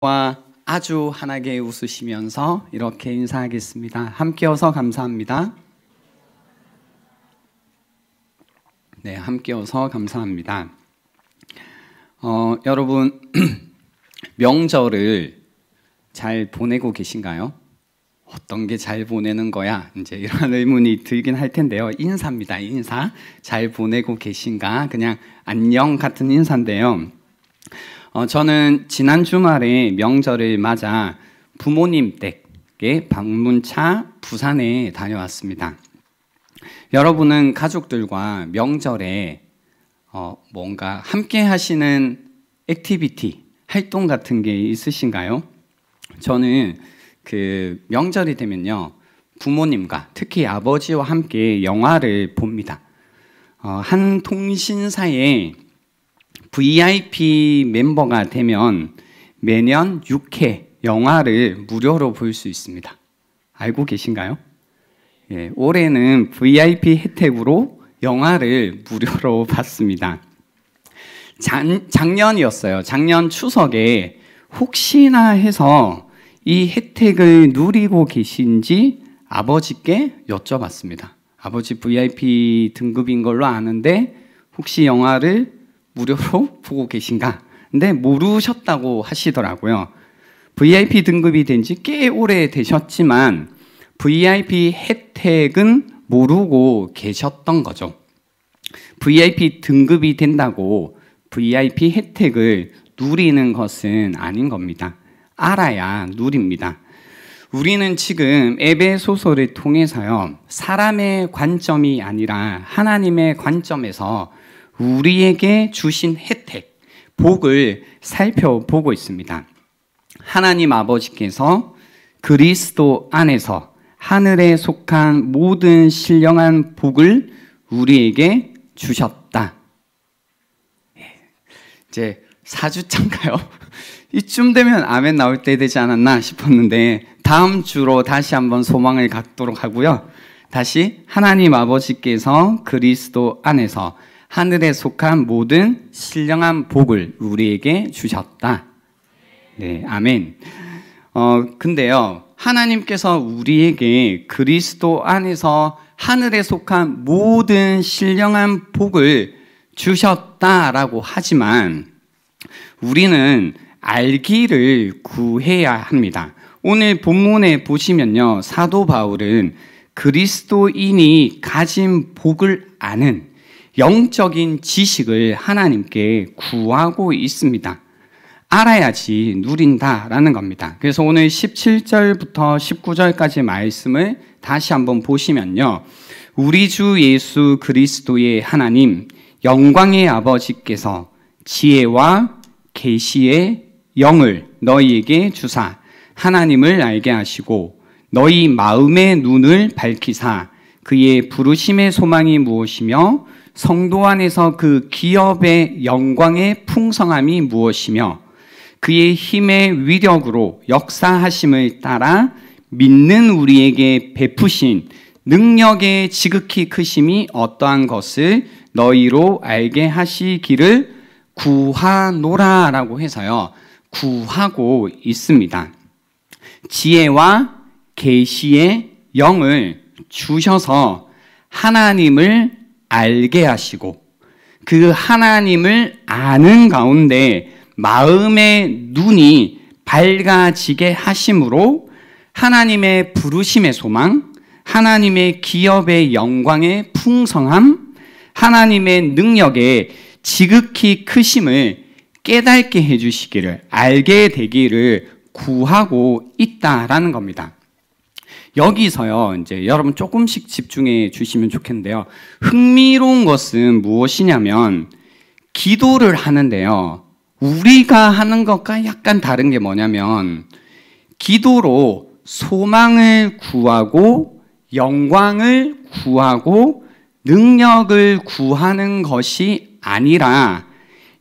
와 아주 환하게 웃으시면서 이렇게 인사하겠습니다. 함께 어서 감사합니다. 네, 함께 어서 감사합니다. 여러분 명절을 잘 보내고 계신가요? 어떤 게 잘 보내는 거야? 이제 이런 의문이 들긴 할 텐데요. 인사입니다. 인사. 잘 보내고 계신가? 그냥 안녕 같은 인사인데요. 저는 지난 주말에 명절을 맞아 부모님 댁에 방문차 부산에 다녀왔습니다. 여러분은 가족들과 명절에 뭔가 함께 하시는 액티비티, 활동 같은 게 있으신가요? 저는 명절이 되면요, 부모님과 특히 아버지와 함께 영화를 봅니다. 한 통신사에 VIP 멤버가 되면 매년 6회 영화를 무료로 볼 수 있습니다. 알고 계신가요? 예, 올해는 VIP 혜택으로 영화를 무료로 봤습니다. 작년이었어요. 작년 추석에 혹시나 해서 이 혜택을 누리고 계신지 아버지께 여쭤봤습니다. 아버지 VIP 등급인 걸로 아는데 혹시 영화를 무료로 보고 계신가? 근데 모르셨다고 하시더라고요. VIP 등급이 된 지 꽤 오래 되셨지만 VIP 혜택은 모르고 계셨던 거죠. VIP 등급이 된다고 VIP 혜택을 누리는 것은 아닌 겁니다. 알아야 누립니다. 우리는 지금 에베소서를 통해서요, 사람의 관점이 아니라 하나님의 관점에서 우리에게 주신 혜택, 복을 살펴보고 있습니다. 하나님 아버지께서 그리스도 안에서 하늘에 속한 모든 신령한 복을 우리에게 주셨다. 이제 4주차인가요? 이쯤 되면 아멘 나올 때 되지 않았나 싶었는데 다음 주로 다시 한번 소망을 갖도록 하고요. 다시 하나님 아버지께서 그리스도 안에서 하늘에 속한 모든 신령한 복을 우리에게 주셨다. 네, 아멘. 근데요, 하나님께서 우리에게 그리스도 안에서 하늘에 속한 모든 신령한 복을 주셨다라고 하지만 우리는 알기를 구해야 합니다. 오늘 본문에 보시면요, 사도 바울은 그리스도인이 가진 복을 아는 영적인 지식을 하나님께 구하고 있습니다. 알아야지 누린다라는 겁니다. 그래서 오늘 17절부터 19절까지 말씀을 다시 한번 보시면요, 우리 주 예수 그리스도의 하나님 영광의 아버지께서 지혜와 계시의 영을 너희에게 주사 하나님을 알게 하시고 너희 마음의 눈을 밝히사 그의 부르심의 소망이 무엇이며 성도 안에서 그 기업의 영광의 풍성함이 무엇이며 그의 힘의 위력으로 역사하심을 따라 믿는 우리에게 베푸신 능력의 지극히 크심이 어떠한 것을 너희로 알게 하시기를 구하노라라고 해서요, 구하고 있습니다. 지혜와 계시의 영을 주셔서 하나님을 알게 하시고 그 하나님을 아는 가운데 마음의 눈이 밝아지게 하심으로 하나님의 부르심의 소망, 하나님의 기업의 영광의 풍성함, 하나님의 능력의 지극히 크심을 깨닫게 해주시기를, 알게 되기를 구하고 있다라는 겁니다. 여기서요, 이제 여러분 조금씩 집중해 주시면 좋겠는데요, 흥미로운 것은 무엇이냐면 기도를 하는데요, 우리가 하는 것과 약간 다른 게 뭐냐면 기도로 소망을 구하고 영광을 구하고 능력을 구하는 것이 아니라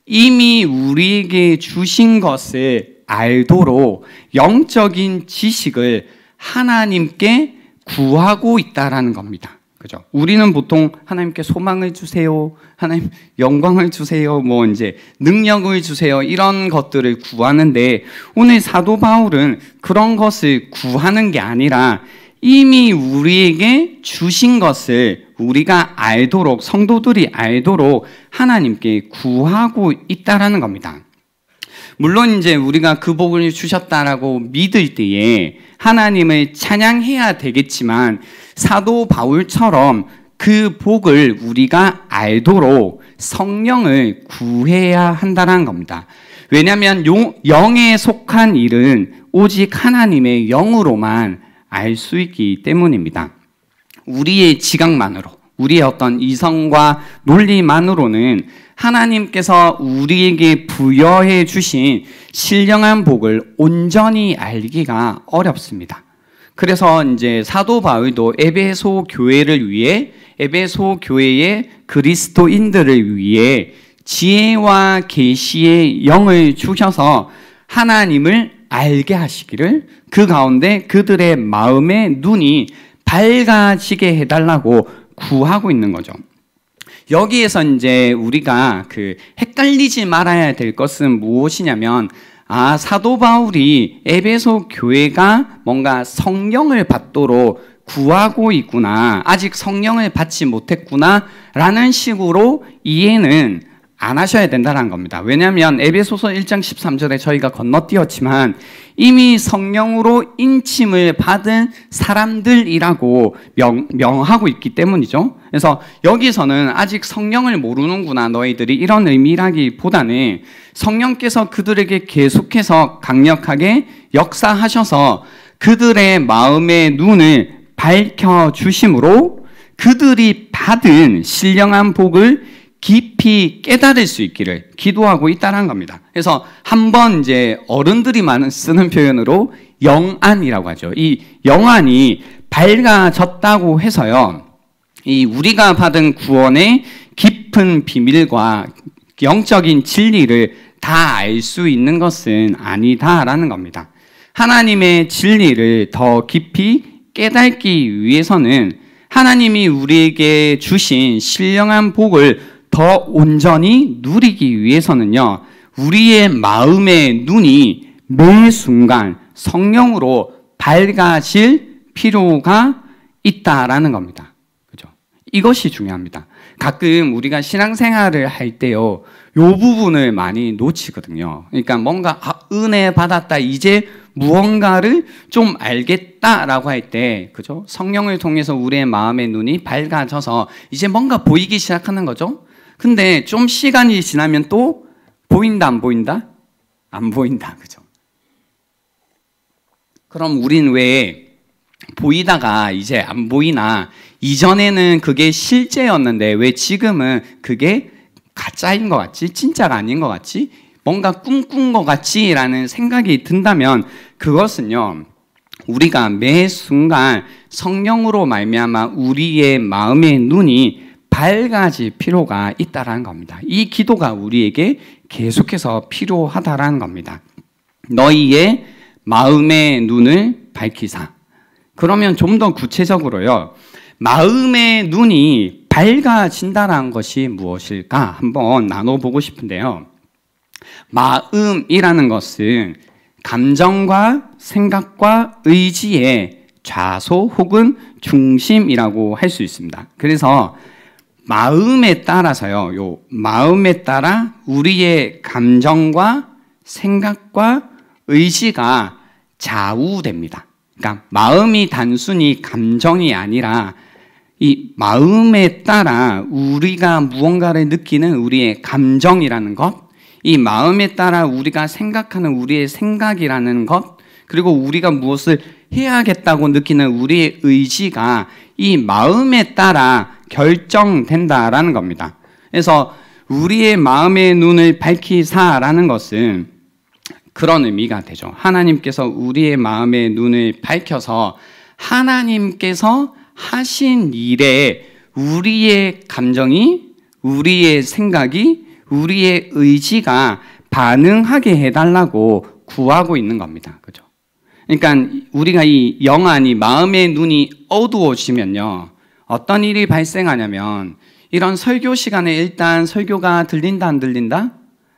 이미 우리에게 주신 것을 알도록 영적인 지식을 하나님께 구하고 있다라는 겁니다. 그죠? 우리는 보통 하나님께 소망을 주세요, 하나님 영광을 주세요, 뭐 이제 능력을 주세요, 이런 것들을 구하는데, 오늘 사도 바울은 그런 것을 구하는 게 아니라 이미 우리에게 주신 것을 우리가 알도록, 성도들이 알도록 하나님께 구하고 있다라는 겁니다. 물론 이제 우리가 그 복을 주셨다라고 믿을 때에 하나님을 찬양해야 되겠지만, 사도 바울처럼 그 복을 우리가 알도록 성령을 구해야 한다는 겁니다. 왜냐하면 영에 속한 일은 오직 하나님의 영으로만 알 수 있기 때문입니다. 우리의 지각만으로, 우리의 어떤 이성과 논리만으로는 하나님께서 우리에게 부여해 주신 신령한 복을 온전히 알기가 어렵습니다. 그래서 이제 사도 바울도 에베소 교회를 위해, 에베소 교회의 그리스도인들을 위해 지혜와 계시의 영을 주셔서 하나님을 알게 하시기를, 그 가운데 그들의 마음의 눈이 밝아지게 해달라고 구하고 있는 거죠. 여기에서 이제 우리가 헷갈리지 말아야 될 것은 무엇이냐면, 사도 바울이 에베소 교회가 뭔가 성령을 받도록 구하고 있구나, 아직 성령을 받지 못했구나 라는 식으로 이해는 안 하셔야 된다는 겁니다. 왜냐하면 에베소서 1장 13절에 저희가 건너뛰었지만 이미 성령으로 인침을 받은 사람들이라고 명하고 있기 때문이죠. 그래서 여기서는 아직 성령을 모르는구나 너희들이, 이런 의미라기보다는 성령께서 그들에게 계속해서 강력하게 역사하셔서 그들의 마음의 눈을 밝혀주심으로 그들이 받은 신령한 복을 깊이 깨달을 수 있기를 기도하고 있다는 겁니다. 그래서 한번 이제 어른들이 많은 쓰는 표현으로 영안이라고 하죠. 이 영안이 밝아졌다고 해서요, 이 우리가 받은 구원의 깊은 비밀과 영적인 진리를 다 알 수 있는 것은 아니다라는 겁니다. 하나님의 진리를 더 깊이 깨닫기 위해서는 하나님이 우리에게 주신 신령한 복을 더 온전히 누리기 위해서는요, 우리의 마음의 눈이 매 순간 성령으로 밝아질 필요가 있다라는 겁니다. 그죠? 이것이 중요합니다. 가끔 우리가 신앙생활을 할 때요, 요 부분을 많이 놓치거든요. 그러니까 뭔가 은혜 받았다, 이제 무언가를 좀 알겠다라고 할 때, 그죠? 성령을 통해서 우리의 마음의 눈이 밝아져서 이제 뭔가 보이기 시작하는 거죠. 근데 좀 시간이 지나면 또 보인다, 안 보인다? 안 보인다, 그죠? 그럼 우린 왜 보이다가 이제 안 보이나? 이전에는 그게 실제였는데 왜 지금은 그게 가짜인 것 같지? 진짜가 아닌 것 같지? 뭔가 꿈꾼 것 같지? 라는 생각이 든다면, 그것은요, 우리가 매 순간 성령으로 말미암아 우리의 마음의 눈이 밝아질 필요가 있다라는 겁니다. 이 기도가 우리에게 계속해서 필요하다라는 겁니다. 너희의 마음의 눈을 밝히사. 그러면 좀 더 구체적으로요, 마음의 눈이 밝아진다는 것이 무엇일까 한번 나눠보고 싶은데요. 마음이라는 것은 감정과 생각과 의지의 좌소 혹은 중심이라고 할 수 있습니다. 그래서 마음에 따라서요, 요 마음에 따라 우리의 감정과 생각과 의지가 좌우됩니다. 그러니까 마음이 단순히 감정이 아니라 이 마음에 따라 우리가 무언가를 느끼는 우리의 감정이라는 것, 이 마음에 따라 우리가 생각하는 우리의 생각이라는 것, 그리고 우리가 무엇을 해야겠다고 느끼는 우리의 의지가 이 마음에 따라 결정된다라는 겁니다. 그래서 우리의 마음의 눈을 밝히사라는 것은 그런 의미가 되죠. 하나님께서 우리의 마음의 눈을 밝혀서 하나님께서 하신 일에 우리의 감정이, 우리의 생각이, 우리의 의지가 반응하게 해달라고 구하고 있는 겁니다. 그죠? 그러니까 우리가 이 영안이, 마음의 눈이 어두워지면요, 어떤 일이 발생하냐면 이런 설교 시간에 일단 설교가 들린다 안 들린다?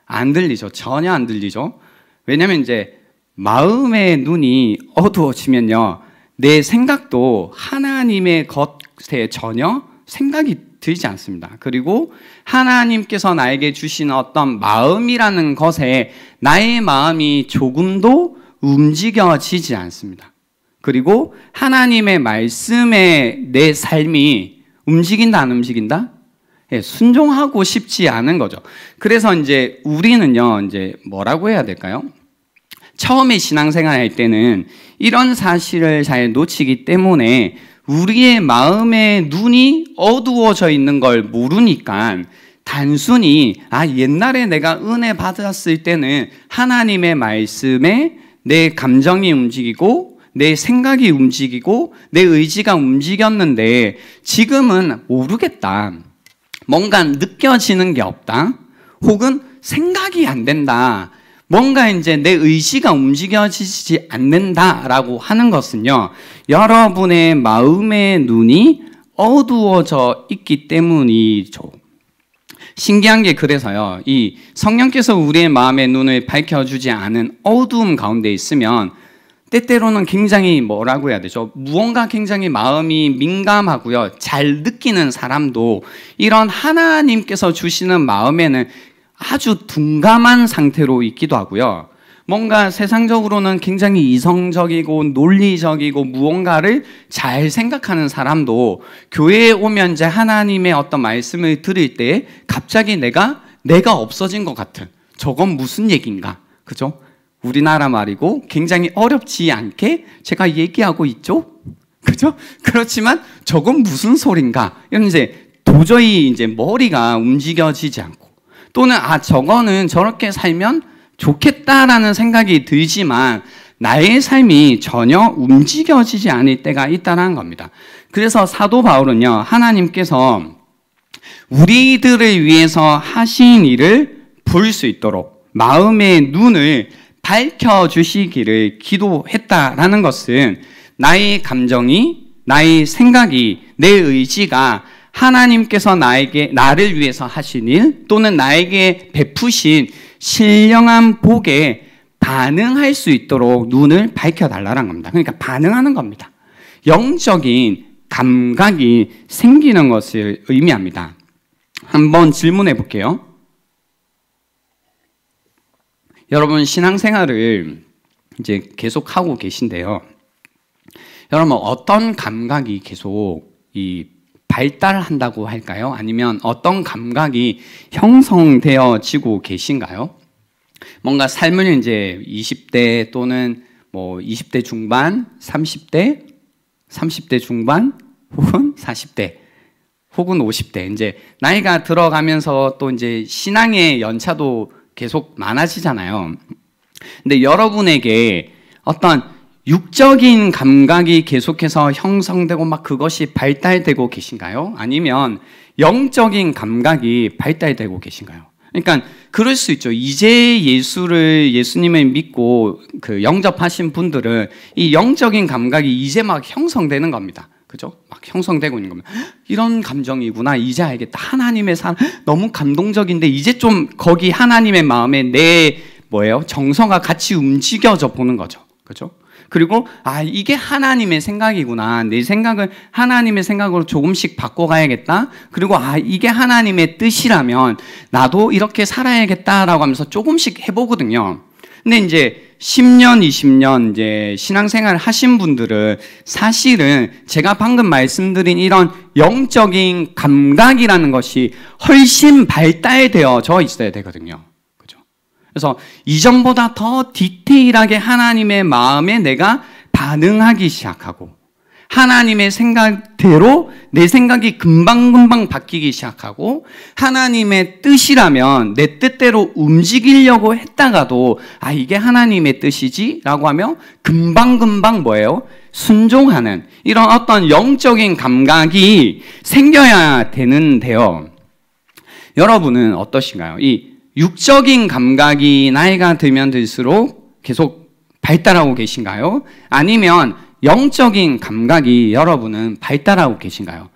안 들리죠. 전혀 안 들리죠. 왜냐면 이제 마음의 눈이 어두워지면요, 내 생각도 하나님의 것에 전혀 생각이 들지 않습니다. 그리고 하나님께서 나에게 주신 어떤 마음이라는 것에 나의 마음이 조금도 움직여지지 않습니다. 그리고 하나님의 말씀에 내 삶이 움직인다 안 움직인다? 예, 순종하고 싶지 않은 거죠. 그래서 이제 우리는요, 이제 뭐라고 해야 될까요? 처음에 신앙생활 할 때는 이런 사실을 잘 놓치기 때문에 우리의 마음의 눈이 어두워져 있는 걸 모르니까 단순히 옛날에 내가 은혜 받았을 때는 하나님의 말씀에 내 감정이 움직이고 내 생각이 움직이고 내 의지가 움직였는데 지금은 모르겠다. 뭔가 느껴지는 게 없다. 혹은 생각이 안 된다. 뭔가 이제 내 의지가 움직여지지 않는다라고 하는 것은요, 여러분의 마음의 눈이 어두워져 있기 때문이죠. 신기한 게 그래서요, 이 성령께서 우리의 마음의 눈을 밝혀주지 않은 어두움 가운데 있으면 때때로는 굉장히 뭐라고 해야 되죠? 무언가 굉장히 마음이 민감하고요, 잘 느끼는 사람도 이런 하나님께서 주시는 마음에는 아주 둔감한 상태로 있기도 하고요. 뭔가 세상적으로는 굉장히 이성적이고 논리적이고 무언가를 잘 생각하는 사람도 교회에 오면 이제 하나님의 어떤 말씀을 들을 때 갑자기 내가 없어진 것 같은, 저건 무슨 얘기인가? 그죠? 우리나라 말이고 굉장히 어렵지 않게 제가 얘기하고 있죠? 그죠? 그렇지만 저건 무슨 소린가? 이런 이제 도저히 이제 머리가 움직여지지 않고, 또는 저거는 저렇게 살면 좋겠다라는 생각이 들지만 나의 삶이 전혀 움직여지지 않을 때가 있다는 겁니다. 그래서 사도 바울은요, 하나님께서 우리들을 위해서 하신 일을 볼 수 있도록 마음의 눈을 밝혀주시기를 기도했다라는 것은 나의 감정이, 나의 생각이, 내 의지가 하나님께서 나를 위해서 하신 일 또는 나에게 베푸신 신령한 복에 반응할 수 있도록 눈을 밝혀달라는 겁니다. 그러니까 반응하는 겁니다. 영적인 감각이 생기는 것을 의미합니다. 한번 질문해 볼게요. 여러분 신앙생활을 이제 계속 하고 계신데요. 여러분 어떤 감각이 계속 발달한다고 할까요? 아니면 어떤 감각이 형성되어지고 계신가요? 뭔가 삶을 이제 20대 또는 뭐 20대 중반, 30대 중반, 혹은 40대, 혹은 50대 이제 나이가 들어가면서 또 이제 신앙의 연차도 계속 많아지잖아요. 근데 여러분에게 어떤 육적인 감각이 계속해서 형성되고 막 그것이 발달되고 계신가요? 아니면 영적인 감각이 발달되고 계신가요? 그러니까 그럴 수 있죠. 이제 예수님을 믿고 영접하신 분들은 이 영적인 감각이 이제 막 형성되는 겁니다. 그죠? 막 형성되고 있는 겁니다. 이런 감정이구나. 이제 알겠다. 하나님의 사랑 너무 감동적인데 이제 좀 거기 하나님의 마음에 내 정서가 같이 움직여져 보는 거죠. 그죠? 그리고 이게 하나님의 생각이구나. 내 생각을 하나님의 생각으로 조금씩 바꿔가야겠다. 그리고 이게 하나님의 뜻이라면 나도 이렇게 살아야겠다라고 하면서 조금씩 해보거든요. 근데 이제 10년, 20년 이제 신앙생활 하신 분들은 사실은 제가 방금 말씀드린 이런 영적인 감각이라는 것이 훨씬 발달되어져 있어야 되거든요. 그래서 이전보다 더 디테일하게 하나님의 마음에 내가 반응하기 시작하고 하나님의 생각대로 내 생각이 금방금방 바뀌기 시작하고 하나님의 뜻이라면 내 뜻대로 움직이려고 했다가도 이게 하나님의 뜻이지? 라고 하며 금방금방 순종하는 이런 어떤 영적인 감각이 생겨야 되는데요. 여러분은 어떠신가요? 이 육적인 감각이 나이가 들면 들수록 계속 발달하고 계신가요? 아니면 영적인 감각이 여러분은 발달하고 계신가요?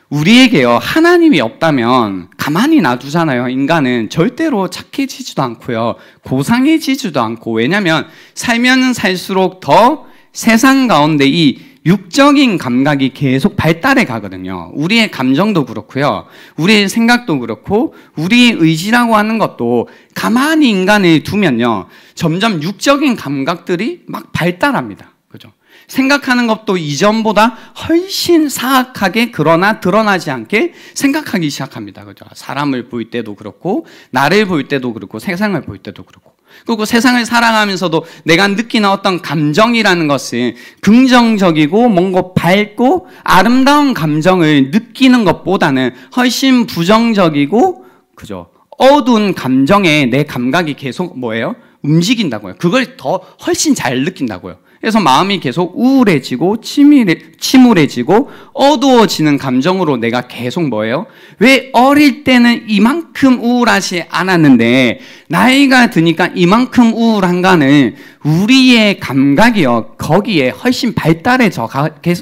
우리에게요, 하나님이 없다면 가만히 놔두잖아요. 인간은 절대로 착해지지도 않고요, 고상해지지도 않고. 왜냐하면 살면 살수록 더 세상 가운데 이 육적인 감각이 계속 발달해 가거든요. 우리의 감정도 그렇고요, 우리의 생각도 그렇고, 우리의 의지라고 하는 것도 가만히 인간을 두면요, 점점 육적인 감각들이 막 발달합니다. 그죠? 생각하는 것도 이전보다 훨씬 사악하게, 그러나 드러나지 않게 생각하기 시작합니다. 그죠? 사람을 볼 때도 그렇고, 나를 볼 때도 그렇고, 세상을 볼 때도 그렇고. 그리고 세상을 살아가면서도 내가 느끼는 어떤 감정이라는 것은 긍정적이고 뭔가 밝고 아름다운 감정을 느끼는 것보다는 훨씬 부정적이고, 그죠? 어두운 감정에 내 감각이 계속 뭐예요? 움직인다고요. 그걸 더 훨씬 잘 느낀다고요. 그래서 마음이 계속 우울해지고 침울해지고 어두워지는 감정으로 내가 계속 뭐예요? 왜 어릴 때는 이만큼 우울하지 않았는데 나이가 드니까 이만큼 우울한가는 우리의 감각이요, 거기에 훨씬 발달해져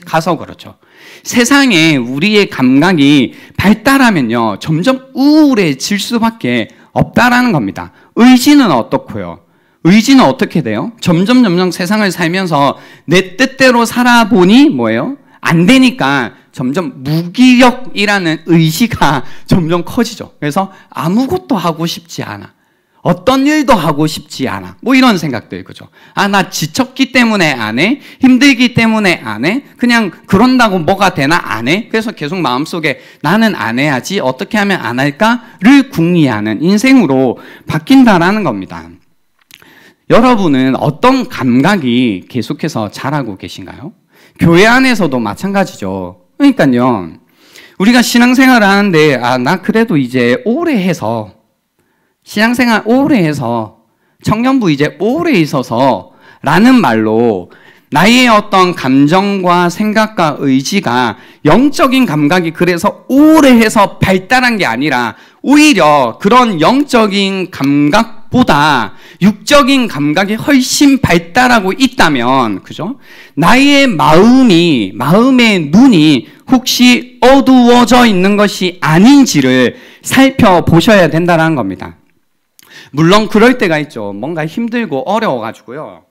가서 그렇죠. 세상에 우리의 감각이 발달하면요, 점점 우울해질 수밖에 없다라는 겁니다. 의지는 어떻고요? 의지는 어떻게 돼요? 점점 세상을 살면서 내 뜻대로 살아보니 뭐예요? 안 되니까 점점 무기력이라는 의지가 점점 커지죠. 그래서 아무것도 하고 싶지 않아. 어떤 일도 하고 싶지 않아. 뭐 이런 생각들, 그죠? 아, 나 지쳤기 때문에 안 해? 힘들기 때문에 안 해? 그냥 그런다고 뭐가 되나 안 해? 그래서 계속 마음속에 나는 안 해야지, 어떻게 하면 안 할까를 궁리하는 인생으로 바뀐다라는 겁니다. 여러분은 어떤 감각이 계속해서 자라고 계신가요? 교회 안에서도 마찬가지죠. 그러니까요, 우리가 신앙생활을 하는데, 아, 나 그래도 이제 오래 해서, 신앙생활 오래 해서, 청년부 이제 오래 있어서 라는 말로 나의 어떤 감정과 생각과 의지가, 영적인 감각이 그래서 오래 해서 발달한 게 아니라 오히려 그런 영적인 감각보다 육적인 감각이 훨씬 발달하고 있다면, 그죠? 나의 마음의 눈이 혹시 어두워져 있는 것이 아닌지를 살펴보셔야 된다는 겁니다. 물론 그럴 때가 있죠. 뭔가 힘들고 어려워가지고요,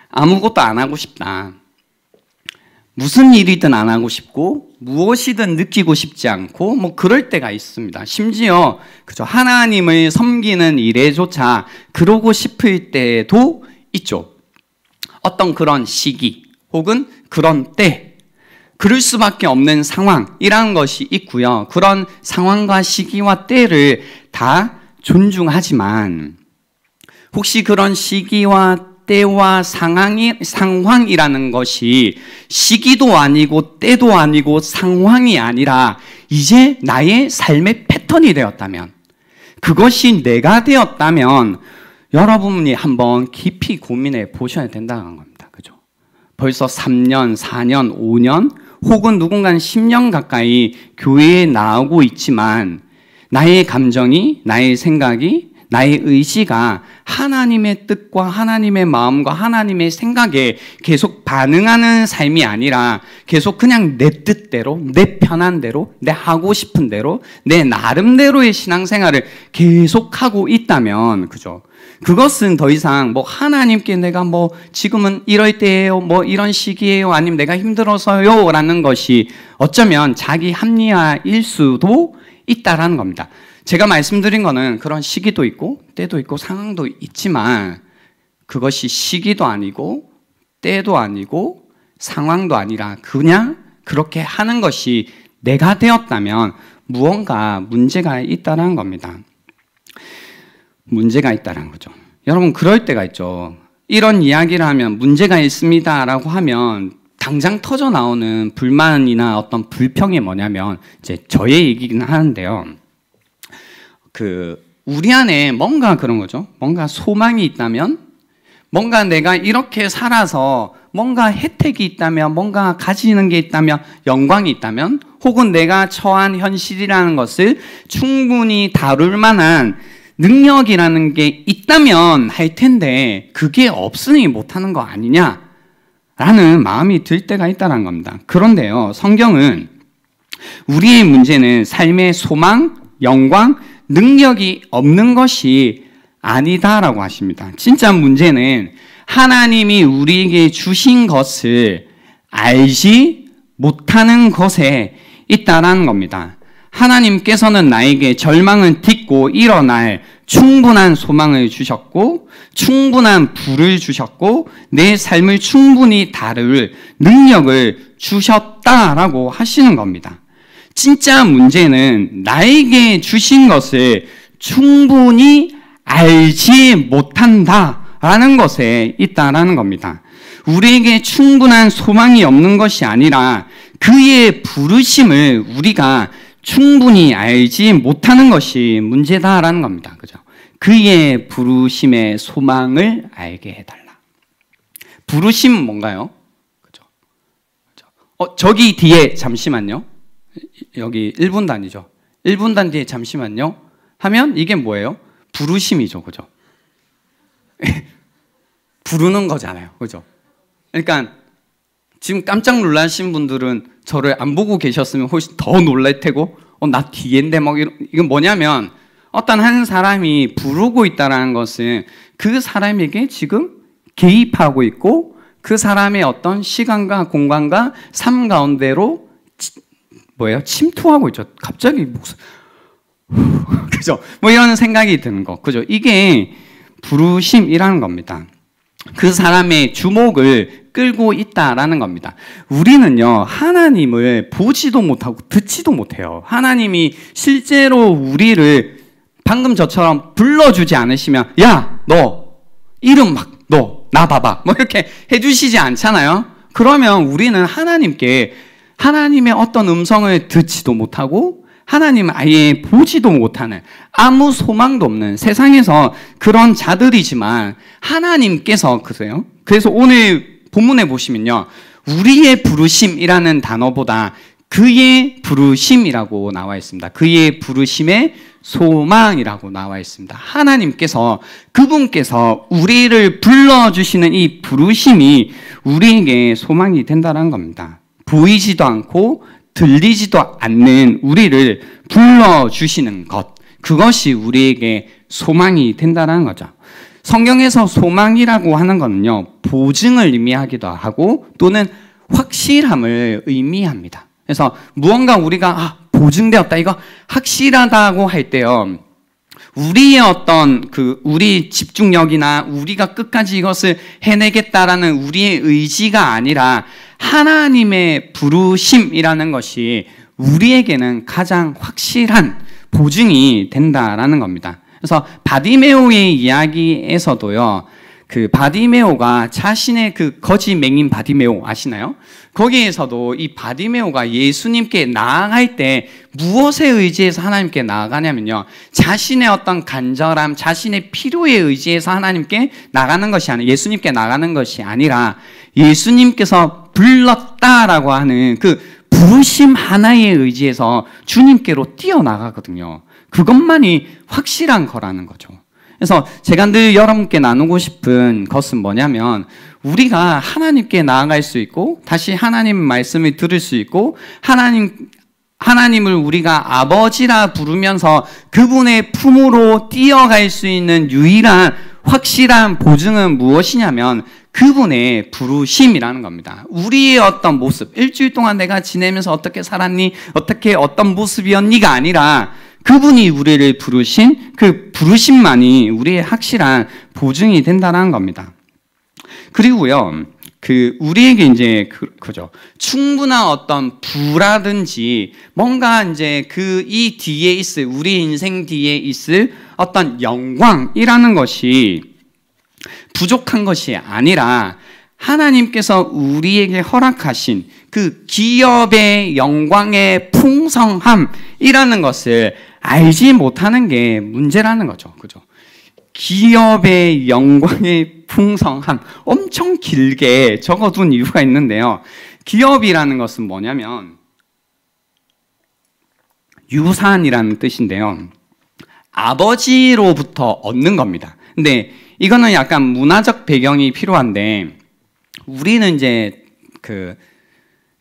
아무것도 안 하고 싶다. 무슨 일이든 안 하고 싶고 무엇이든 느끼고 싶지 않고 뭐 그럴 때가 있습니다. 심지어 그죠, 하나님을 섬기는 일에조차 그러고 싶을 때도 있죠. 어떤 그런 시기 혹은 그런 때, 그럴 수밖에 없는 상황이라는 것이 있고요. 그런 상황과 시기와 때를 다 존중하지만, 혹시 그런 시기와 때와 상황이라는 것이 시기도 아니고 때도 아니고 상황이 아니라 이제 나의 삶의 패턴이 되었다면, 그것이 내가 되었다면 여러분이 한번 깊이 고민해 보셔야 된다는 겁니다. 그죠? 벌써 3년, 4년, 5년 혹은 누군가는 10년 가까이 교회에 나오고 있지만 나의 감정이, 나의 생각이, 나의 의지가 하나님의 뜻과 하나님의 마음과 하나님의 생각에 계속 반응하는 삶이 아니라 계속 그냥 내 뜻대로, 내 편한 대로, 내 하고 싶은 대로, 내 나름대로의 신앙생활을 계속하고 있다면, 그죠? 그것은 더 이상 뭐 하나님께 내가 뭐 지금은 이럴 때예요, 뭐 이런 시기예요, 아니면 내가 힘들어서요 라는 것이 어쩌면 자기 합리화일 수도 있다라는 겁니다. 제가 말씀드린 거는 그런 시기도 있고 때도 있고 상황도 있지만, 그것이 시기도 아니고 때도 아니고 상황도 아니라 그냥 그렇게 하는 것이 내가 되었다면 무언가 문제가 있다는 겁니다. 문제가 있다는 거죠. 여러분, 그럴 때가 있죠. 이런 이야기를 하면 문제가 있습니다라고 하면 당장 터져 나오는 불만이나 어떤 불평이 뭐냐면, 이제 저의 얘기긴 하는데요. 우리 안에 뭔가 그런 거죠. 뭔가 소망이 있다면, 뭔가 내가 이렇게 살아서 뭔가 혜택이 있다면, 뭔가 가지는 게 있다면, 영광이 있다면, 혹은 내가 처한 현실이라는 것을 충분히 다룰 만한 능력이라는 게 있다면 할 텐데 그게 없으니 못하는 거 아니냐라는 마음이 들 때가 있다는 겁니다. 그런데요, 성경은 우리의 문제는 삶의 소망, 영광, 능력이 없는 것이 아니다라고 하십니다. 진짜 문제는 하나님이 우리에게 주신 것을 알지 못하는 것에 있다라는 겁니다. 하나님께서는 나에게 절망을 딛고 일어날 충분한 소망을 주셨고 충분한 부를 주셨고 내 삶을 충분히 다룰 능력을 주셨다라고 하시는 겁니다. 진짜 문제는 나에게 주신 것을 충분히 알지 못한다라는 것에 있다라는 겁니다. 우리에게 충분한 소망이 없는 것이 아니라 그의 부르심을 우리가 충분히 알지 못하는 것이 문제다라는 겁니다. 그죠? 그의 부르심의 소망을 알게 해달라. 부르심은 뭔가요? 그죠? 저기 뒤에 잠시만요. 여기 1분단이죠. 1분단 뒤에 잠시만요. 하면 이게 뭐예요? 부르심이죠. 그죠? 부르는 거잖아요. 그죠? 그러니까 지금 깜짝 놀라신 분들은 저를 안 보고 계셨으면 훨씬 더 놀랄 테고 나 뒤인데 막 이건 뭐냐면 어떤 한 사람이 부르고 있다는 것은 그 사람에게 지금 개입하고 있고 그 사람의 어떤 시간과 공간과 삶 가운데로 침투하고 있죠. 갑자기 목소리 그죠? 뭐 이런 생각이 드는 거. 그죠? 이게 부르심이라는 겁니다. 그 사람의 주목을 끌고 있다라는 겁니다. 우리는요, 하나님을 보지도 못하고 듣지도 못해요. 하나님이 실제로 우리를 방금 저처럼 불러주지 않으시면, 야, 너, 이름 막, 너, 나 봐봐. 뭐 이렇게 해주시지 않잖아요? 그러면 우리는 하나님의 어떤 음성을 듣지도 못하고, 하나님을 아예 보지도 못하는 아무 소망도 없는 세상에서 그런 자들이지만 하나님께서 그래서 오늘 본문에 보시면요, 우리의 부르심이라는 단어보다 그의 부르심이라고 나와 있습니다. 그의 부르심의 소망이라고 나와 있습니다. 하나님께서 그분께서 우리를 불러주시는 이 부르심이 우리에게 소망이 된다는 겁니다. 보이지도 않고 들리지도 않는 우리를 불러주시는 것, 그것이 우리에게 소망이 된다는 거죠. 성경에서 소망이라고 하는 것은요, 보증을 의미하기도 하고 또는 확실함을 의미합니다. 그래서 무언가 우리가 보증되었다, 이거 확실하다고 할 때요, 우리의 어떤 우리 집중력이나 우리가 끝까지 이것을 해내겠다라는 우리의 의지가 아니라 하나님의 부르심이라는 것이 우리에게는 가장 확실한 보증이 된다라는 겁니다. 그래서 바디메오의 이야기에서도요, 바디메오가 자신의 거지 맹인 바디메오 아시나요? 거기에서도 이 바디메오가 예수님께 나아갈 때 무엇에 의지해서 하나님께 나아가냐면요, 자신의 어떤 간절함, 자신의 필요에 의지해서 하나님께 나가는 것이 아니라, 예수님께 나가는 것이 아니라 예수님께서 불렀다라고 하는 그 부르심 하나에 의지해서 주님께로 뛰어나가거든요. 그것만이 확실한 거라는 거죠. 그래서 제가 늘 여러분께 나누고 싶은 것은 뭐냐면, 우리가 하나님께 나아갈 수 있고 다시 하나님 말씀을 들을 수 있고 하나님을 우리가 아버지라 부르면서 그분의 품으로 뛰어갈 수 있는 유일한 확실한 보증은 무엇이냐면 그분의 부르심이라는 겁니다. 우리의 어떤 모습, 일주일 동안 내가 지내면서 어떻게 살았니? 어떤 모습이었니가 아니라 그분이 우리를 부르신 그 부르심만이 우리의 확실한 보증이 된다는 겁니다. 그리고요, 우리에게 이제 그죠, 충분한 어떤 부라든지 뭔가 이제 이 뒤에 있을, 우리 인생 뒤에 있을 어떤 영광이라는 것이 부족한 것이 아니라 하나님께서 우리에게 허락하신 그 기업의 영광의 풍성함이라는 것을 알지 못하는 게 문제라는 거죠. 그죠? 기업의 영광의 풍성함, 엄청 길게 적어둔 이유가 있는데요. 기업이라는 것은 뭐냐면 유산이라는 뜻인데요. 아버지로부터 얻는 겁니다. 근데 이거는 약간 문화적 배경이 필요한데 우리는 이제 그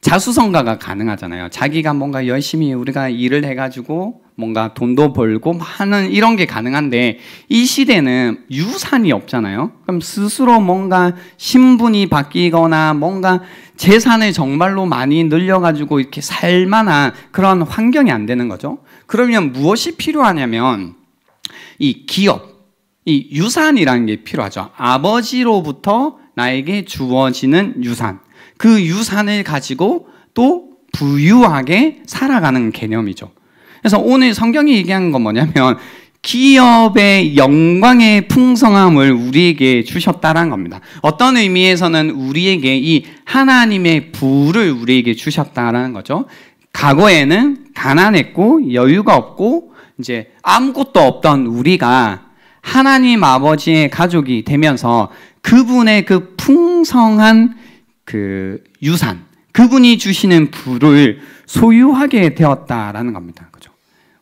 자수성가가 가능하잖아요. 자기가 뭔가 열심히 우리가 일을 해가지고 뭔가 돈도 벌고 하는 이런 게 가능한데 이 시대는 유산이 없잖아요. 그럼 스스로 뭔가 신분이 바뀌거나 뭔가 재산을 정말로 많이 늘려가지고 이렇게 살만한 그런 환경이 안 되는 거죠. 그러면 무엇이 필요하냐면 이 기업, 이 유산이라는 게 필요하죠. 아버지로부터 나에게 주어지는 유산. 그 유산을 가지고 또 부유하게 살아가는 개념이죠. 그래서 오늘 성경이 얘기하는 건 뭐냐면 기업의 영광의 풍성함을 우리에게 주셨다는 겁니다. 어떤 의미에서는 우리에게 이 하나님의 부를 우리에게 주셨다는 거죠. 과거에는 가난했고 여유가 없고 이제 아무것도 없던 우리가 하나님 아버지의 가족이 되면서 그분의 그 풍성한 그 유산, 그분이 주시는 부를 소유하게 되었다라는 겁니다. 그죠?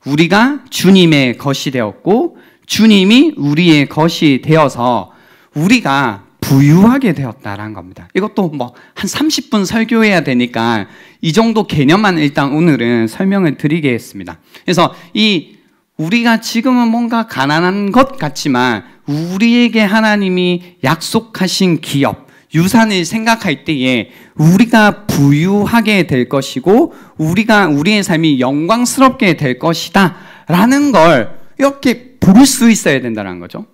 우리가 주님의 것이 되었고 주님이 우리의 것이 되어서 우리가 부유하게 되었다라는 겁니다. 이것도 뭐 한 30분 설교해야 되니까 이 정도 개념만 일단 오늘은 설명을 드리겠습니다. 그래서 이 우리가 지금은 뭔가 가난한 것 같지만 우리에게 하나님이 약속하신 기업, 유산을 생각할 때에 우리가 부유하게 될 것이고 우리가 우리의 삶이 영광스럽게 될 것이다 라는 걸 이렇게 볼 수 있어야 된다는 거죠.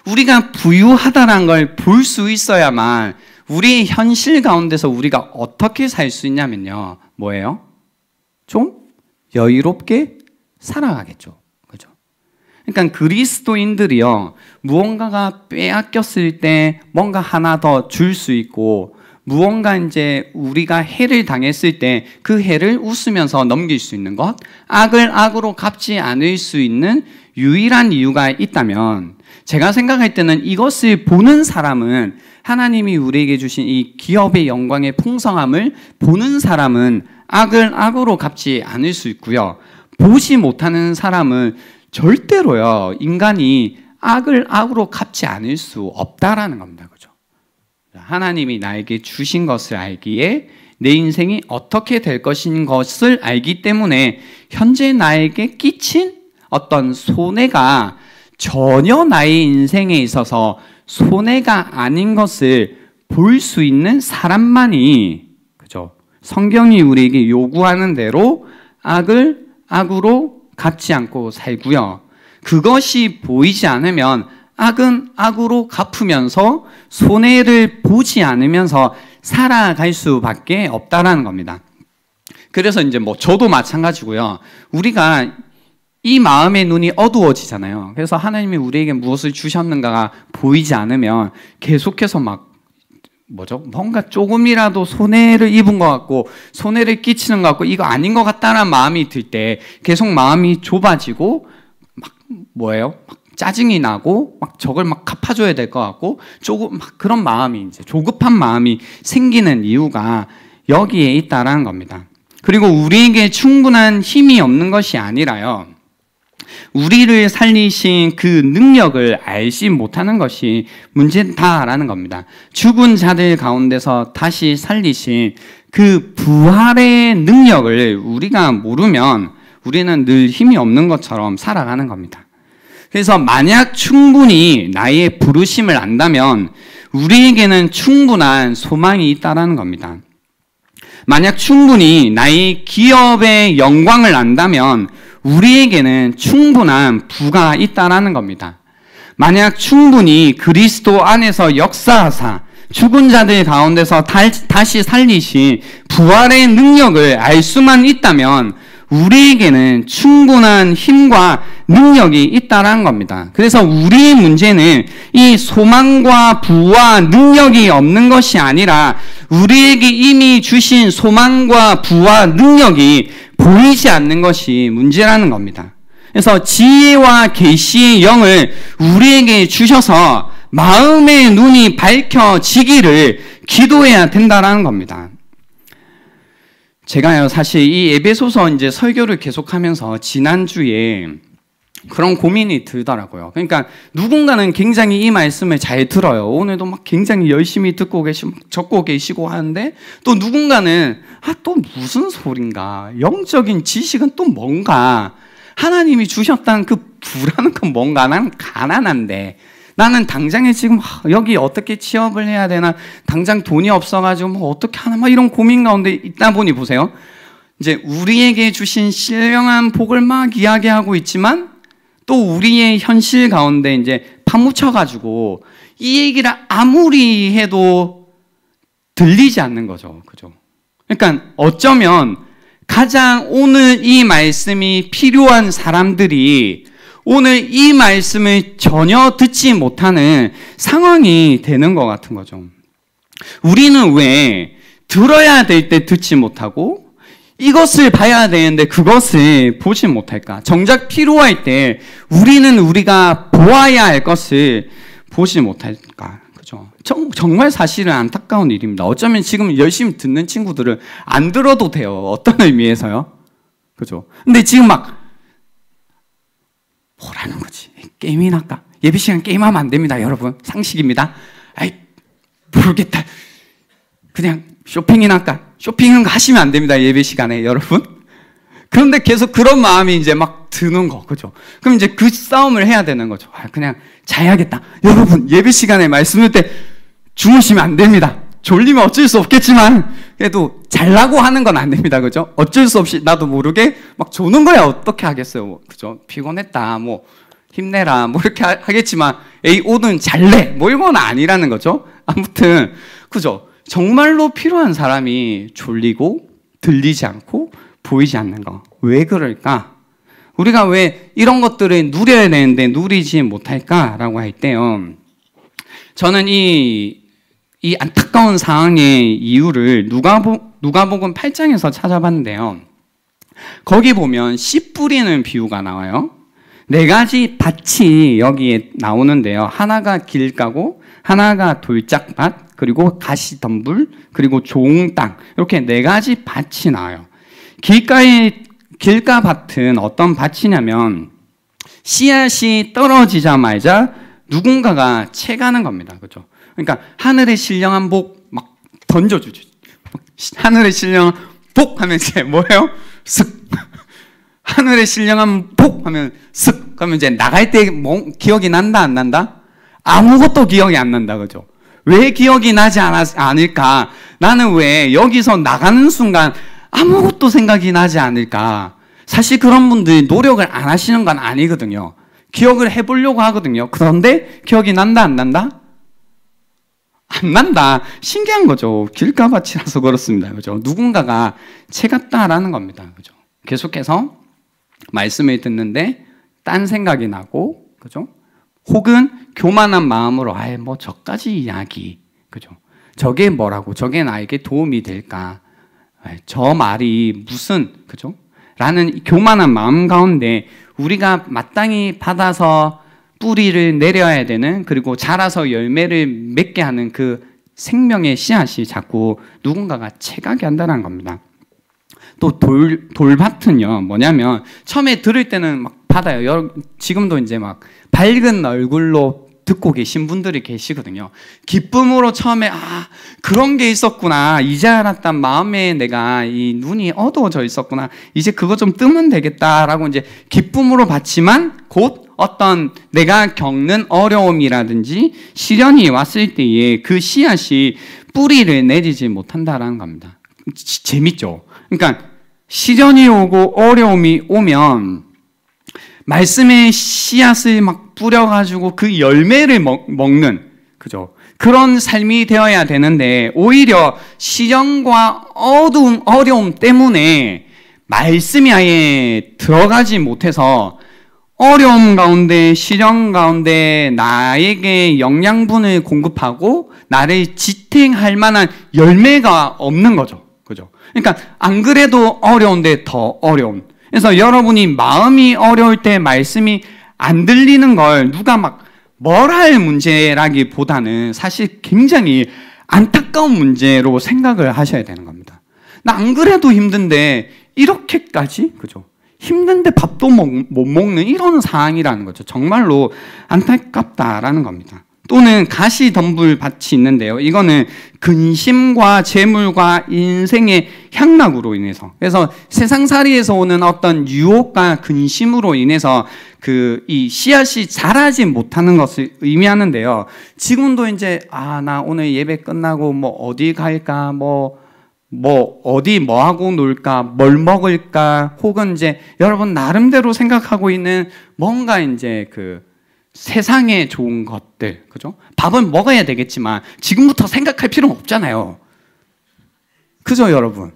우리가 부유하다는 걸 볼 수 있어야만 우리의 현실 가운데서 우리가 어떻게 살 수 있냐면요. 뭐예요? 좀 여유롭게 살아가겠죠. 그죠? 그러니까 그리스도인들이요. 무언가가 빼앗겼을 때 뭔가 하나 더 줄 수 있고 무언가 이제 우리가 해를 당했을 때 그 해를 웃으면서 넘길 수 있는 것, 악을 악으로 갚지 않을 수 있는 유일한 이유가 있다면 제가 생각할 때는 이것을 보는 사람은 하나님이 우리에게 주신 이 기업의 영광의 풍성함을 보는 사람은 악을 악으로 갚지 않을 수 있고요. 보지 못하는 사람은 절대로요. 인간이 악을 악으로 갚지 않을 수 없다라는 겁니다. 그죠? 하나님이 나에게 주신 것을 알기에 내 인생이 어떻게 될 것인 것을 알기 때문에 현재 나에게 끼친 어떤 손해가 전혀 나의 인생에 있어서 손해가 아닌 것을 볼 수 있는 사람만이 그죠? 성경이 우리에게 요구하는 대로 악을 악으로 갚지 않고 살고요. 그것이 보이지 않으면 악은 악으로 갚으면서 손해를 보지 않으면서 살아갈 수밖에 없다라는 겁니다. 그래서 이제 뭐 저도 마찬가지고요. 우리가 이 마음의 눈이 어두워지잖아요. 그래서 하나님이 우리에게 무엇을 주셨는가가 보이지 않으면 계속해서 막 뭐죠? 뭔가 조금이라도 손해를 입은 것 같고 손해를 끼치는 것 같고 이거 아닌 것 같다는 마음이 들 때 계속 마음이 좁아지고 막 뭐예요? 막 짜증이 나고 막 저걸 막 갚아줘야 될 것 같고 조금 막 그런 마음이 이제 조급한 마음이 생기는 이유가 여기에 있다라는 겁니다. 그리고 우리에게 충분한 힘이 없는 것이 아니라요. 우리를 살리신 그 능력을 알지 못하는 것이 문제다라는 겁니다. 죽은 자들 가운데서 다시 살리신 그 부활의 능력을 우리가 모르면 우리는 늘 힘이 없는 것처럼 살아가는 겁니다. 그래서 만약 충분히 나의 부르심을 안다면 우리에게는 충분한 소망이 있다라는 겁니다. 만약 충분히 나의 기업의 영광을 안다면 우리에게는 충분한 부가 있다라는 겁니다. 만약 충분히 그리스도 안에서 역사하사 죽은 자들 가운데서 다시 살리신 부활의 능력을 알 수만 있다면 우리에게는 충분한 힘과 능력이 있다라는 겁니다. 그래서 우리의 문제는 이 소망과 부와 능력이 없는 것이 아니라 우리에게 이미 주신 소망과 부와 능력이 보이지 않는 것이 문제라는 겁니다. 그래서 지혜와 계시의 영을 우리에게 주셔서 마음의 눈이 밝혀지기를 기도해야 된다라는 겁니다. 제가요 사실 이 에베소서 이제 설교를 계속하면서 지난주에 그런 고민이 들더라고요. 그러니까 누군가는 굉장히 이 말씀을 잘 들어요. 오늘도 막 굉장히 열심히 듣고 계시고 적고 계시고 하는데, 또 누군가는 또 무슨 소린가, 영적인 지식은 또 뭔가, 하나님이 주셨다는 그 부라는 건 뭔가, 나는 가난한데, 나는 당장에 지금 여기 어떻게 취업을 해야 되나, 당장 돈이 없어가지고 뭐 어떻게 하나, 막 이런 고민 가운데 있다 보니 보세요. 이제 우리에게 주신 신령한 복을 막 이야기하고 있지만, 또 우리의 현실 가운데 이제 파묻혀가지고 이 얘기를 아무리 해도 들리지 않는 거죠. 그죠? 그러니까 어쩌면 가장 오늘 이 말씀이 필요한 사람들이 오늘 이 말씀을 전혀 듣지 못하는 상황이 되는 것 같은 거죠. 우리는 왜 들어야 될 때 듣지 못하고 이것을 봐야 되는데 그것을 보지 못할까? 정작 필요할 때 우리는 우리가 보아야 할 것을 보지 못할까? 그죠? 정말 사실은 안타까운 일입니다. 어쩌면 지금 열심히 듣는 친구들은 안 들어도 돼요. 어떤 의미에서요? 그죠? 근데 지금 막 뭐라는 거지? 게임이나 할까? 예배 시간 게임하면 안 됩니다, 여러분. 상식입니다. 아이, 모르겠다. 그냥 쇼핑이나 할까? 쇼핑은 하시면 안 됩니다, 예배 시간에, 여러분. 그런데 계속 그런 마음이 이제 막 드는 거, 그죠? 그럼 이제 그 싸움을 해야 되는 거죠. 그냥 자야겠다. 여러분, 예배 시간에 말씀 들 때 주무시면 안 됩니다. 졸리면 어쩔 수 없겠지만, 그래도 자려고 하는 건 안 됩니다, 그죠? 어쩔 수 없이 나도 모르게 막 조는 거야 어떻게 하겠어요, 그죠? 피곤했다, 뭐 힘내라, 뭐 이렇게 하겠지만, 에이, 오늘 잘래, 뭐 이건 아니라는 거죠. 아무튼, 그죠? 정말로 필요한 사람이 졸리고 들리지 않고 보이지 않는 거. 왜 그럴까? 우리가 왜 이런 것들을 누려야 되는데 누리지 못할까라고 할 때요. 저는 이 안타까운 상황의 이유를 누가복음 8장에서 찾아봤는데요. 거기 보면 씨 뿌리는 비유가 나와요. 4가지 밭이 여기에 나오는데요. 하나가 길가고 하나가 돌짝밭, 그리고 가시덤불, 그리고 좋은 땅, 이렇게 4가지 밭이 나와요. 길가 밭은 어떤 밭이냐면 씨앗이 떨어지자마자 누군가가 채가는 겁니다. 그렇죠? 그러니까 하늘의 신령한 복 막 던져주죠. 하늘의 신령한 복 하면 이제 뭐예요? 쓱. 하늘의 신령한 복 하면 쓱. 그러면 이제 나갈 때 뭐 기억이 난다 안 난다? 아무것도 기억이 안 난다, 그죠? 왜 기억이 나지 않을까? 나는 왜 여기서 나가는 순간 아무것도 생각이 나지 않을까? 사실 그런 분들이 노력을 안 하시는 건 아니거든요. 기억을 해보려고 하거든요. 그런데 기억이 난다, 안 난다? 안 난다. 신기한 거죠. 길가밭이라서 그렇습니다. 그죠? 누군가가 채갔다라는 겁니다. 그죠? 계속해서 말씀을 듣는데 딴 생각이 나고, 그죠? 혹은 교만한 마음으로 뭐 저까지 이야기, 그죠? 저게 뭐라고, 저게 나에게 도움이 될까? 저 말이 무슨, 그죠? 라는 교만한 마음 가운데 우리가 마땅히 받아서 뿌리를 내려야 되는, 그리고 자라서 열매를 맺게 하는 그 생명의 씨앗이 자꾸 누군가가 채가게 한다는 겁니다. 또 돌밭은요, 뭐냐면 처음에 들을 때는 막 받아요. 지금도 이제 막 밝은 얼굴로 듣고 계신 분들이 계시거든요. 기쁨으로 처음에 그런 게 있었구나, 이제 알았단 마음에 내가 이 눈이 어두워져 있었구나, 이제 그거 좀 뜨면 되겠다라고 이제 기쁨으로 받지만 곧 어떤 내가 겪는 어려움이라든지 시련이 왔을 때에 그 씨앗이 뿌리를 내리지 못한다라는 겁니다. 재밌죠? 그러니까 시련이 오고 어려움이 오면 말씀의 씨앗을 막 뿌려가지고 그 열매를 먹는, 그죠? 그런 삶이 되어야 되는데 오히려 시련과 어려움 때문에 말씀이 아예 들어가지 못해서 어려움 가운데, 시련 가운데 나에게 영양분을 공급하고 나를 지탱할 만한 열매가 없는 거죠. 그죠? 그러니까 안 그래도 어려운데 더 어려운. 그래서 여러분이 마음이 어려울 때 말씀이 안 들리는 걸 누가 막 뭘 할 문제라기보다는 사실 굉장히 안타까운 문제로 생각을 하셔야 되는 겁니다. 나 안 그래도 힘든데 이렇게까지, 그죠? 힘든데 밥도 못 먹는 이런 상황이라는 거죠. 정말로 안타깝다라는 겁니다. 또는 가시덤불밭이 있는데요. 이거는 근심과 재물과 인생의 향락으로 인해서, 그래서 세상살이에서 오는 어떤 유혹과 근심으로 인해서 이 씨앗이 자라지 못하는 것을 의미하는데요. 지금도 이제 나 오늘 예배 끝나고 뭐 어디 갈까, 어디 뭐 하고 놀까, 뭘 먹을까, 혹은 이제 여러분 나름대로 생각하고 있는 뭔가 이제 세상에 좋은 것들, 그죠? 밥은 먹어야 되겠지만 지금부터 생각할 필요는 없잖아요. 그죠, 여러분?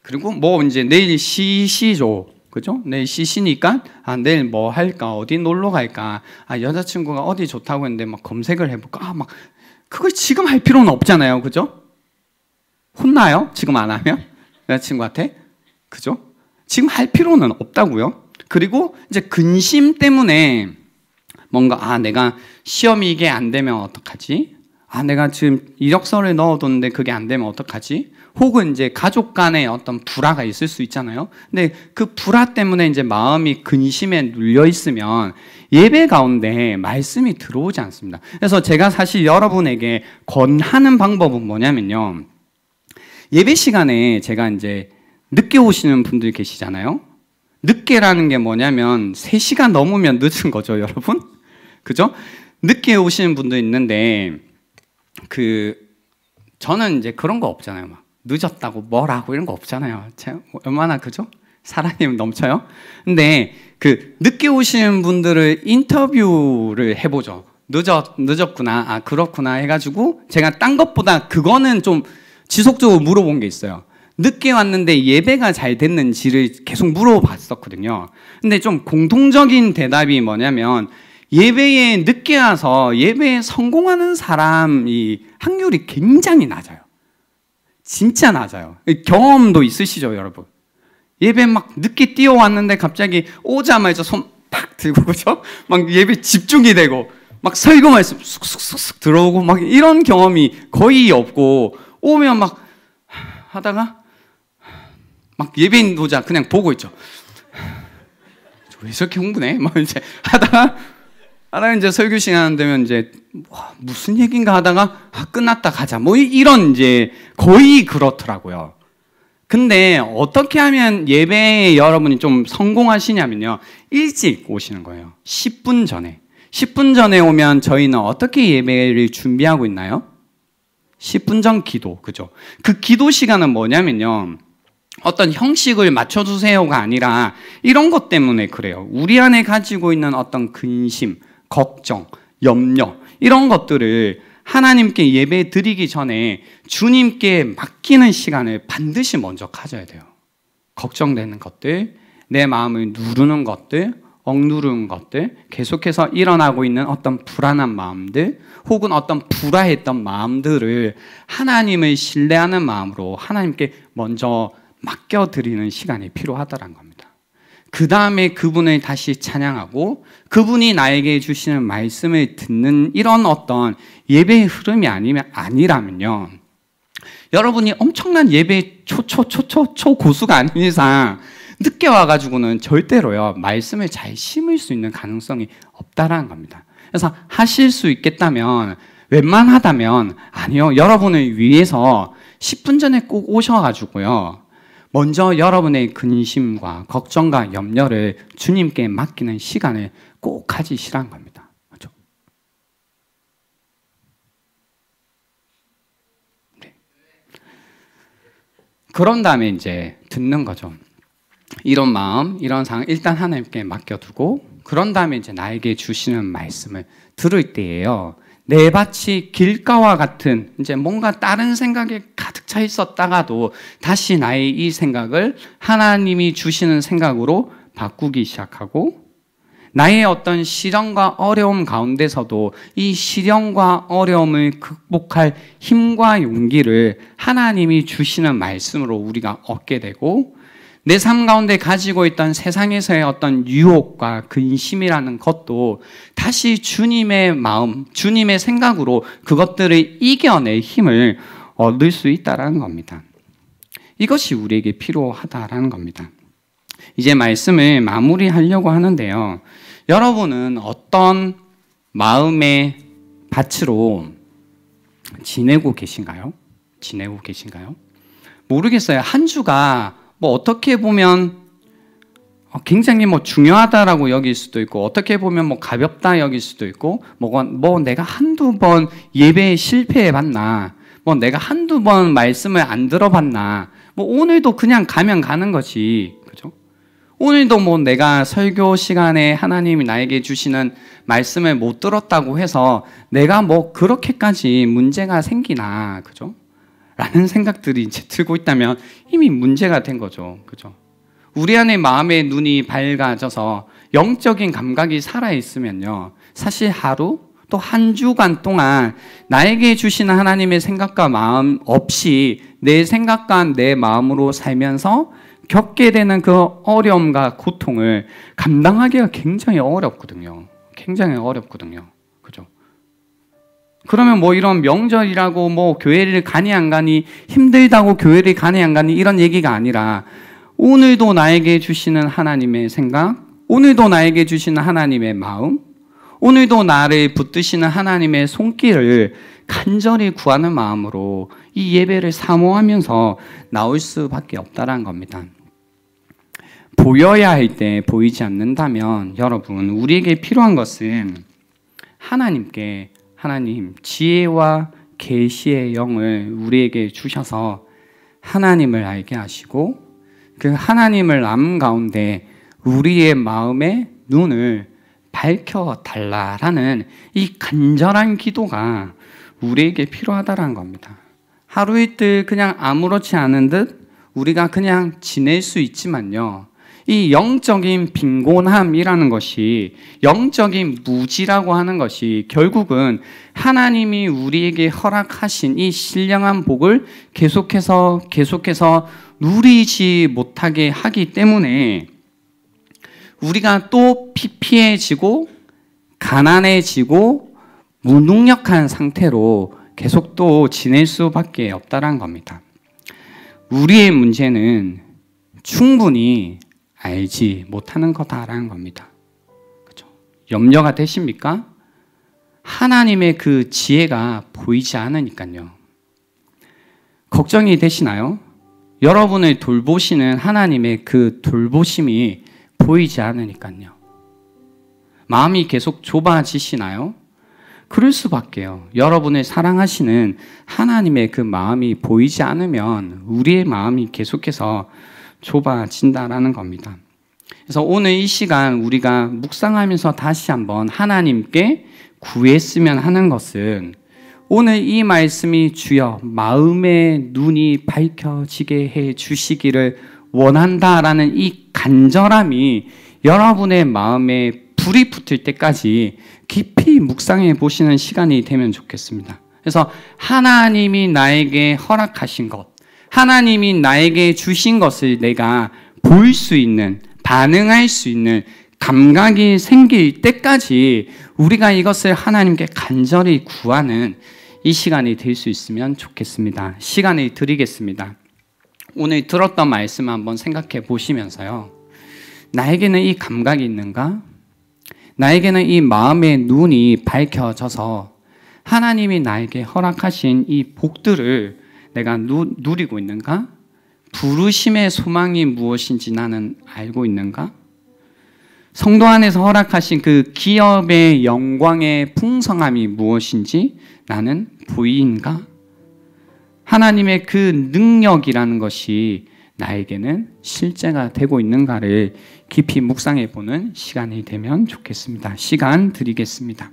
그리고 뭐 이제 내일 시시죠, 그죠? 내일 시시니까 내일 뭐 할까, 어디 놀러 갈까, 여자친구가 어디 좋다고 했는데 막 검색을 해볼까, 막 그걸 지금 할 필요는 없잖아요, 그죠? 혼나요? 지금 안 하면 여자친구한테, 그죠? 지금 할 필요는 없다고요. 그리고 이제 근심 때문에 뭔가 내가 시험이 이게 안 되면 어떡하지? 내가 지금 이력서를 넣어뒀는데 그게 안 되면 어떡하지? 혹은 이제 가족 간에 어떤 불화가 있을 수 있잖아요. 근데 그 불화 때문에 이제 마음이 근심에 눌려 있으면 예배 가운데 말씀이 들어오지 않습니다. 그래서 제가 사실 여러분에게 권하는 방법은 뭐냐면요. 예배 시간에 제가 이제 늦게 오시는 분들 계시잖아요. 늦게라는 게 뭐냐면 3시간 넘으면 늦은 거죠, 여러분. 그죠? 늦게 오시는 분도 있는데 저는 이제 그런 거 없잖아요. 막 늦었다고 뭐라고 이런 거 없잖아요. 얼마나, 그죠? 사랑이 넘쳐요. 근데 늦게 오시는 분들을 인터뷰를 해보죠. 늦었구나, 그렇구나 해가지고 제가 딴 것보다 그거는 좀 지속적으로 물어본 게 있어요. 늦게 왔는데 예배가 잘 됐는지를 계속 물어봤었거든요. 근데 좀 공통적인 대답이 뭐냐면 예배에 늦게 와서 예배에 성공하는 사람이 확률이 굉장히 낮아요. 진짜 낮아요. 경험도 있으시죠, 여러분? 예배 막 늦게 뛰어왔는데 갑자기 오자마자 손 팍 들고, 그죠? 막 예배 집중이 되고 막 설교 말씀 쑥쑥쑥 들어오고 막 이런 경험이 거의 없고, 오면 막 하다가 막 예배인 도자 그냥 보고 있죠. 왜 저렇게 흥분해? 막 이제 하다가 이제 설교 시간 되면 이제 무슨 얘기인가 하다가 끝났다 가자. 뭐 이런 이제 거의 그렇더라고요. 근데 어떻게 하면 예배에 여러분이 좀 성공하시냐면요. 일찍 오시는 거예요. 10분 전에. 10분 전에 오면 저희는 어떻게 예배를 준비하고 있나요? 10분 전 기도, 그죠? 그 기도 시간은 뭐냐면요. 어떤 형식을 맞춰주세요가 아니라 이런 것 때문에 그래요. 우리 안에 가지고 있는 어떤 근심, 걱정, 염려 이런 것들을 하나님께 예배 드리기 전에 주님께 맡기는 시간을 반드시 먼저 가져야 돼요. 걱정되는 것들, 내 마음을 누르는 것들, 억누르는 것들, 계속해서 일어나고 있는 어떤 불안한 마음들, 혹은 어떤 불화했던 마음들을 하나님을 신뢰하는 마음으로 하나님께 먼저 맡겨드리는 시간이 필요하다는 겁니다. 그 다음에 그분을 다시 찬양하고 그분이 나에게 주시는 말씀을 듣는 이런 어떤 예배의 흐름이 아니라면요. 여러분이 엄청난 예배 초고수가 아닌 이상 늦게 와가지고는 절대로요, 말씀을 잘 심을 수 있는 가능성이 없다라는 겁니다. 그래서 하실 수 있겠다면, 웬만하다면, 아니요, 여러분을 위해서 10분 전에 꼭 오셔가지고요, 먼저 여러분의 근심과 걱정과 염려를 주님께 맡기는 시간을 꼭 가지시라는 겁니다. 그렇죠? 네. 그런 다음에 이제 듣는 거죠. 이런 마음, 이런 상황 일단 하나님께 맡겨두고, 그런 다음에 이제 나에게 주시는 말씀을 들을 때예요. 내 밭이 길가와 같은, 이제 뭔가 다른 생각에 가득 차 있었다가도 다시 나의 이 생각을 하나님이 주시는 생각으로 바꾸기 시작하고, 나의 어떤 시련과 어려움 가운데서도 이 시련과 어려움을 극복할 힘과 용기를 하나님이 주시는 말씀으로 우리가 얻게 되고, 내 삶 가운데 가지고 있던 세상에서의 어떤 유혹과 근심이라는 것도 다시 주님의 마음, 주님의 생각으로 그것들을 이겨낼 힘을 얻을 수 있다는 겁니다. 이것이 우리에게 필요하다라는 겁니다. 이제 말씀을 마무리하려고 하는데요. 여러분은 어떤 마음의 밭으로 지내고 계신가요? 모르겠어요. 한 주가 어떻게 보면 굉장히 중요하다라고 여길 수도 있고, 어떻게 보면 가볍다 여길 수도 있고, 내가 한두 번 예배에 실패해 봤나, 내가 한두 번 말씀을 안 들어봤나, 오늘도 그냥 가면 가는 거지. 그죠? 오늘도 내가 설교 시간에 하나님이 나에게 주시는 말씀을 못 들었다고 해서 내가 그렇게까지 문제가 생기나, 그죠? 라는 생각들이 이제 들고 있다면 이미 문제가 된 거죠. 그죠? 우리 안에 마음의 눈이 밝아져서 영적인 감각이 살아있으면요, 사실 하루 또 한 주간 동안 나에게 주시는 하나님의 생각과 마음 없이 내 생각과 내 마음으로 살면서 겪게 되는 그 어려움과 고통을 감당하기가 굉장히 어렵거든요. 그죠? 그러면 이런 명절이라고 교회를 가니 안 가니, 힘들다고 교회를 가니 안 가니 이런 얘기가 아니라, 오늘도 나에게 주시는 하나님의 생각, 오늘도 나에게 주시는 하나님의 마음, 오늘도 나를 붙드시는 하나님의 손길을 간절히 구하는 마음으로 이 예배를 사모하면서 나올 수밖에 없다는 겁니다. 보여야 할 때 보이지 않는다면 여러분, 우리에게 필요한 것은 하나님 지혜와 계시의 영을 우리에게 주셔서 하나님을 알게 하시고, 그 하나님을 남 가운데 우리의 마음의 눈을 밝혀달라라는 이 간절한 기도가 우리에게 필요하다는 겁니다. 하루 이틀 그냥 아무렇지 않은 듯 우리가 그냥 지낼 수 있지만요, 이 영적인 빈곤함이라는 것이, 영적인 무지라고 하는 것이 결국은 하나님이 우리에게 허락하신 이 신령한 복을 계속해서 누리지 못하게 하기 때문에 우리가 또 피폐해지고 가난해지고 무능력한 상태로 계속 또 지낼 수밖에 없다는 겁니다. 우리의 문제는 충분히 알지 못하는 거다라는 겁니다. 그렇죠? 염려가 되십니까? 하나님의 그 지혜가 보이지 않으니까요. 걱정이 되시나요? 여러분을 돌보시는 하나님의 그 돌보심이 보이지 않으니까요. 마음이 계속 좁아지시나요? 그럴 수밖에요. 여러분을 사랑하시는 하나님의 그 마음이 보이지 않으면 우리의 마음이 계속해서 좁아진다라는 겁니다. 그래서 오늘 이 시간 우리가 묵상하면서 다시 한번 하나님께 구했으면 하는 것은, 오늘 이 말씀이 주여 마음의 눈이 밝혀지게 해 주시기를 원한다라는 이 간절함이 여러분의 마음에 불이 붙을 때까지 깊이 묵상해 보시는 시간이 되면 좋겠습니다. 그래서 하나님이 나에게 허락하신 것, 하나님이 나에게 주신 것을 내가 볼 수 있는, 반응할 수 있는 감각이 생길 때까지 우리가 이것을 하나님께 간절히 구하는 이 시간이 될 수 있으면 좋겠습니다. 시간을 드리겠습니다. 오늘 들었던 말씀 한번 생각해 보시면서요, 나에게는 이 감각이 있는가? 나에게는 이 마음의 눈이 밝혀져서 하나님이 나에게 허락하신 이 복들을 내가 누리고 있는가? 부르심의 소망이 무엇인지 나는 알고 있는가? 성도 안에서 허락하신 그 기업의 영광의 풍성함이 무엇인지 나는 보이는가? 하나님의 그 능력이라는 것이 나에게는 실제가 되고 있는가를 깊이 묵상해 보는 시간이 되면 좋겠습니다. 시간 드리겠습니다.